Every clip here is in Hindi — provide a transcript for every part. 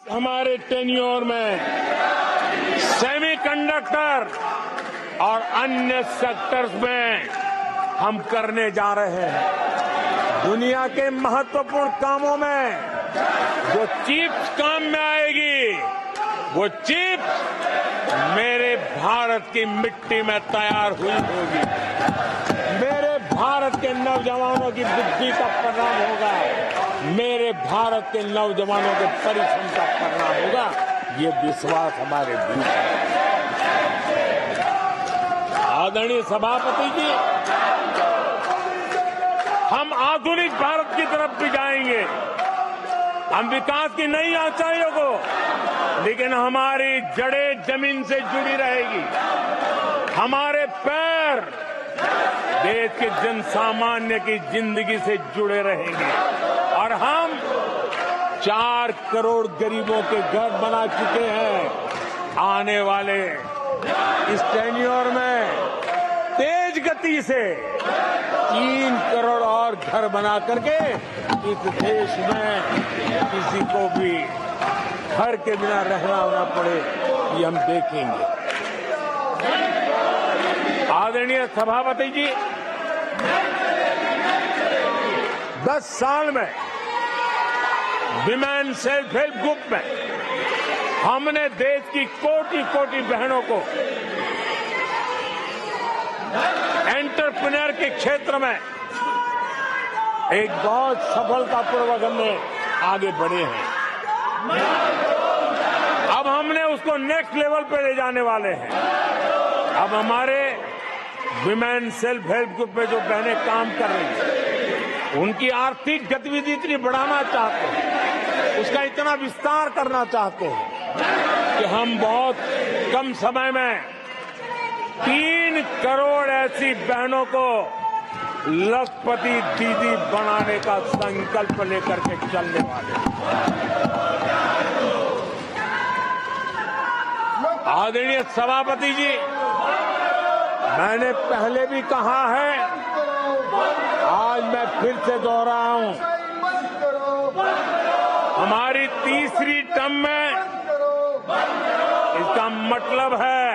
हमारे टेन्योर में सेमीकंडक्टर और अन्य सेक्टर्स में हम करने जा रहे हैं। दुनिया के महत्वपूर्ण कामों में जो चिप्स काम में आएगी, वो चिप्स मेरे भारत की मिट्टी में तैयार हुई होगी। मेरे भारत के नौजवानों की बुद्धि का परिणाम होगा, मेरे भारत के नौजवानों के परिश्रम का परिणाम होगा। ये विश्वास हमारे भीतर है। आदरणीय सभापति जी, हम आधुनिक भारत की तरफ भी जाएंगे। हम विकास की नई ऊंचाइयों को, लेकिन हमारी जड़ें जमीन से जुड़ी रहेगी। हमारे पैर देश के जन सामान्य की जिंदगी से जुड़े रहेंगे और हम 4 करोड़ गरीबों के घर बना चुके हैं। आने वाले इस टेन्योर में तेज गति से 3 करोड़ और घर बना करके इस देश में किसी को भी घर के बिना रहना ना पड़े, ये हम देखेंगे। आदरणीय सभापति जी, 10 साल में विमेन सेल्फ हेल्प ग्रुप में हमने देश की कोटि-कोटि बहनों को एंटरप्रेन्योर के क्षेत्र में एक बहुत सफलतापूर्वक हमने आगे बढ़े हैं। अब हमने उसको नेक्स्ट लेवल पे ले जाने वाले हैं। अब हमारे विमेन सेल्फ हेल्प ग्रुप में जो बहनें काम कर रही हैं, उनकी आर्थिक गतिविधि इतनी बढ़ाना चाहते हैं, उसका इतना विस्तार करना चाहते हैं कि हम बहुत कम समय में 3 करोड़ ऐसी बहनों को लखपति दीदी बनाने का संकल्प लेकर के चलने वाले हैं। आदरणीय सभापति जी, मैंने पहले भी कहा है, आज मैं फिर से दोहराऊं, हमारी तीसरी टर्म में इसका मतलब है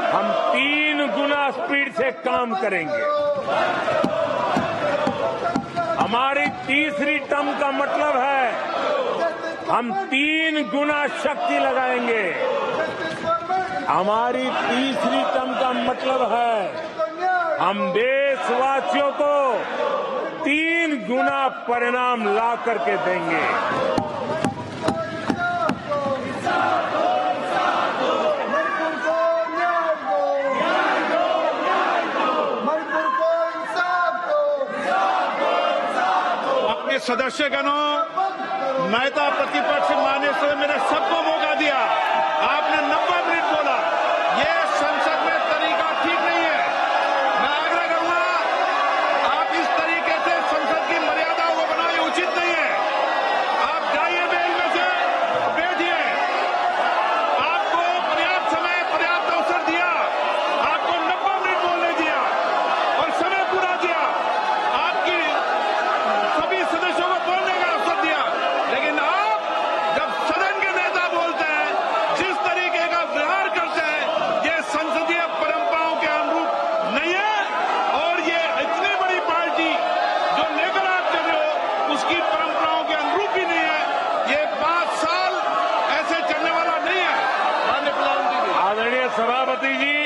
हम 3 गुना स्पीड से काम करेंगे। हमारी तीसरी टर्म का मतलब है हम 3 गुना शक्ति लगाएंगे। हमारी तीसरी टर्म का मतलब है हम देशवासियों को 3 गुना परिणाम ला करके देंगे। अपने सदस्यगणों, नेता प्रतिपक्ष मानने से मैंने सबको मौका दिया। आपने 90 मिनट बोला, ये संसद में तरीका ठीक नहीं है। मैं आग्रह करूंगा, आप इस तरीके से संसद की मर्यादा को बनाए, उचित नहीं है। आप जाइए बेल में से, बैठिए। आपको पर्याप्त समय, पर्याप्त अवसर दिया। आपको 90 मिनट बोलने दिया और समय पूरा दिया। आपकी सभी सदस्यों को बोलने का अवसर दिया, लेकिन आप जब सदन के नेता बोलते हैं, जिस तरीके का व्यवहार करते हैं, ये संसदीय परंपराओं के अनुरूप नहीं है। और ये इतनी बड़ी पार्टी जो लेकर आप चल रहे हो, उसकी परंपराओं के अनुरूप भी नहीं है। ये 5 साल ऐसे चलने वाला नहीं है। माननीय प्रधानमंत्री जी, आदरणीय सभापति जी,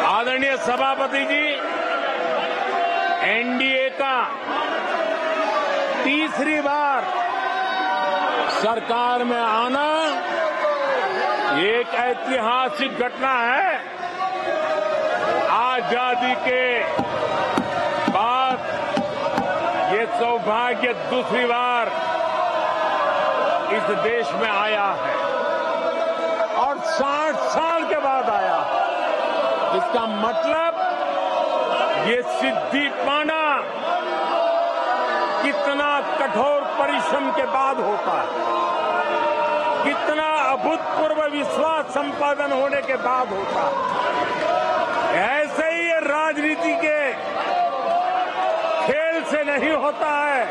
आदरणीय सभापति जी, एनडीए का तीसरी बार सरकार में आना एक ऐतिहासिक घटना है। आजादी के बाद ये सौभाग्य दूसरी बार इस देश में आया है और 60 साल के बाद आया है। इसका मतलब ये सिद्धि पाना कितना कठोर परिश्रम के बाद होता है, कितना अभूतपूर्व विश्वास संपादन होने के बाद होता है। ऐसे ही ये राजनीति के खेल से नहीं होता है,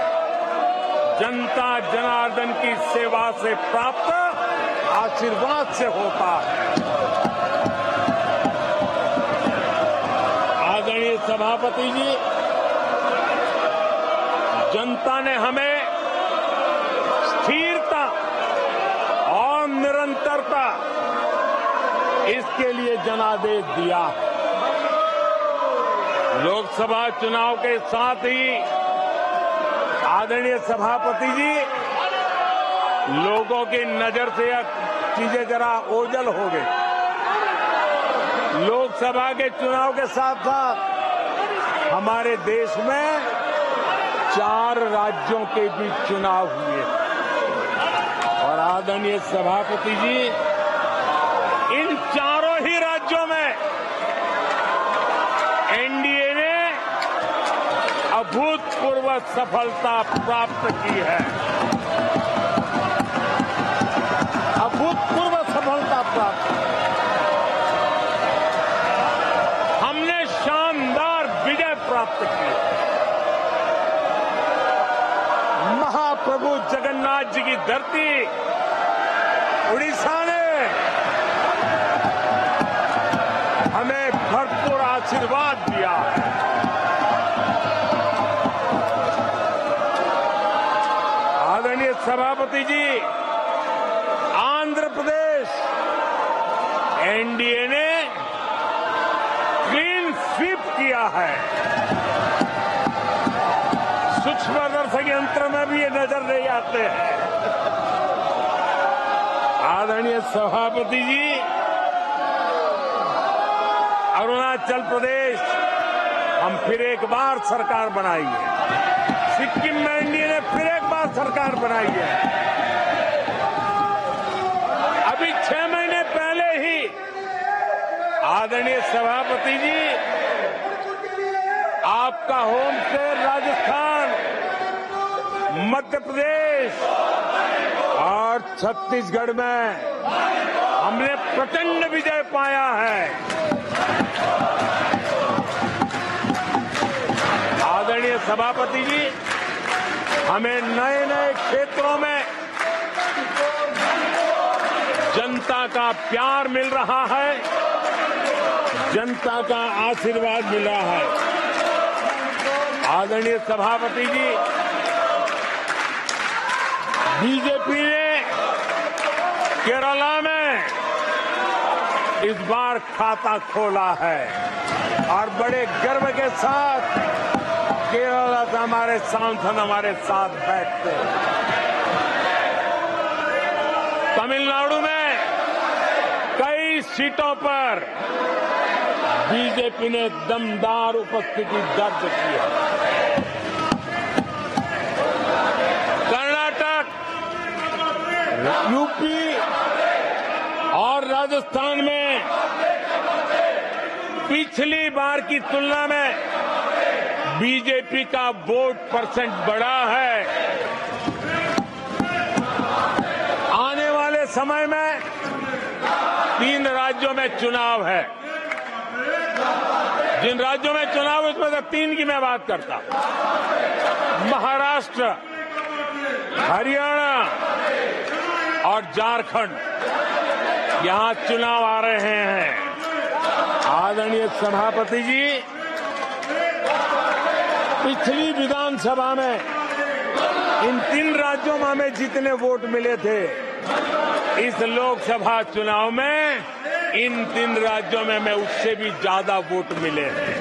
जनता जनार्दन की सेवा से प्राप्त आशीर्वाद से होता है। आदरणीय सभापति जी, जनता ने हमें स्थिरता और निरंतरता, इसके लिए जनादेश दिया है। लोकसभा चुनाव के साथ ही आदरणीय सभापति जी, लोगों की नजर से यह चीजें जरा ओझल हो गई। लोकसभा के चुनाव के साथ साथ हमारे देश में 4 राज्यों के बीच चुनाव हुए और आदरणीय सभापति जी, इन चारों ही राज्यों में एनडीए ने अभूतपूर्व सफलता प्राप्त की है। अभूतपूर्व सफलता प्राप्त, हमने शानदार विजय प्राप्त की है। महाप्रभु जगन्नाथ जी की धरती उड़ीसा ने हमें भरपूर आशीर्वाद दिया है। आदरणीय सभापति जी, आंध्र प्रदेश एनडीए ने क्लीन स्वीप किया है। सूक्ष्मदर्शक यंत्र में भी ये नजर नहीं आते हैं। आदरणीय सभापति जी, अरुणाचल प्रदेश हम फिर एक बार सरकार बनाएंगे। सिक्किम में एनडीए ने फिर एक बार सरकार बनाई है। अभी 6 महीने पहले ही आदरणीय सभापति जी, आपका होम स्टेट राजस्थान, मध्य प्रदेश और छत्तीसगढ़ में हमने प्रचंड विजय पाया है। आदरणीय सभापति जी, हमें नए नए क्षेत्रों में जनता का प्यार मिल रहा है, जनता का आशीर्वाद मिल रहा है। आदरणीय सभापति जी, बीजेपी ने केरला में इस बार खाता खोला है और बड़े गर्व के साथ केरला से हमारे सांसद हमारे साथ बैठते हैं। तमिलनाडु में कई सीटों पर बीजेपी ने दमदार उपस्थिति दर्ज की है। कर्नाटक, यूपी और राजस्थान में पिछली बार की तुलना में बीजेपी का वोट परसेंट बढ़ा है। आने वाले समय में 3 राज्यों में चुनाव है। जिन राज्यों में चुनाव उसमें से 3 की मैं बात करता हूं। महाराष्ट्र, हरियाणा और झारखंड, यहां चुनाव आ रहे हैं। आदरणीय सभापति जी, पिछली विधानसभा में इन 3 राज्यों में हमें जितने वोट मिले थे, इस लोकसभा चुनाव में इन 3 राज्यों में हमें उससे भी ज्यादा वोट मिले हैं।